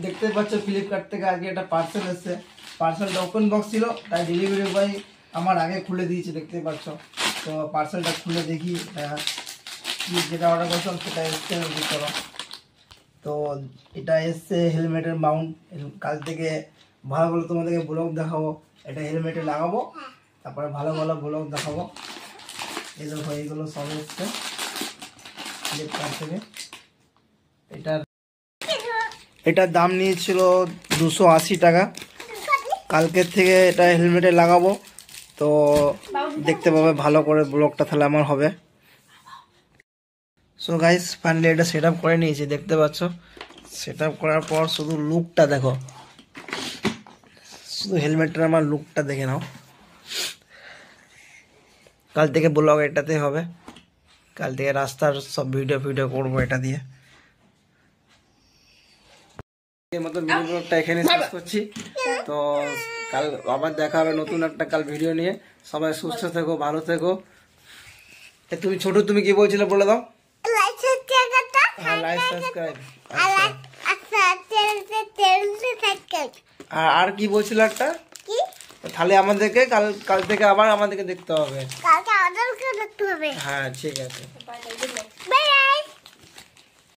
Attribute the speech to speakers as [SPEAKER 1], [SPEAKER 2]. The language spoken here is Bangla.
[SPEAKER 1] দেখতে পাচ্ছ ফ্লিপকার্ট থেকে আজকে একটা পার্সেল এসেছে। পার্সেলটা ওপেন বক্স ছিল, তাই ডেলিভারি বয় আমার আগে খুলে দিয়েছে, দেখতে পাচ্ছ। তো পার্সেলটা খুলে দেখি যেটা অর্ডার করছিলাম সেটা এসছে করো। তো এটা এসছে হেলমেটের মাউন্ট। কাল থেকে ভালো ভালো তোমাদেরকে ব্লগ দেখাবো, এটা হেলমেটে লাগাবো, তারপরে ভালো ভালো ব্লগ দেখাবো। এগুলো এইগুলো সব এসছে ফ্লিপকার্ট থেকে। এটার দাম নিয়েছিল 280 টাকা। কালকের থেকে এটা হেলমেটে লাগাবো, তো দেখতে পাবে ভালো করে ব্লগটা, তাহলে আমার হবে। সো গাইস ফাইনালি এটা সেট আপ করে নিয়েছি, দেখতে পাচ্ছ। সেট আপ করার পর শুধু লুকটা দেখো, শুধু হেলমেটটার আমার লুকটা দেখে নাও। কাল থেকে ব্লগ এটাতে হবে, কাল থেকে রাস্তার সব ভিডিও করবো এটা দিয়ে। এর মতো মিনি ব্লগটা এখানে শেষ করছি। তো কাল আবার দেখা হবে নতুন একটা কাল ভিডিও নিয়ে। সবাই সুস্থ থেকো, ভালো থেকো। তুমি ছোট, তুমি কি বলছিলে বলে দাও। Like subscribe. আর কি বলছিল একটা, তাহলে আমাদেরকে কাল থেকে আবার আমাদেরকে দেখতে হবে। হ্যাঁ ঠিক আছে।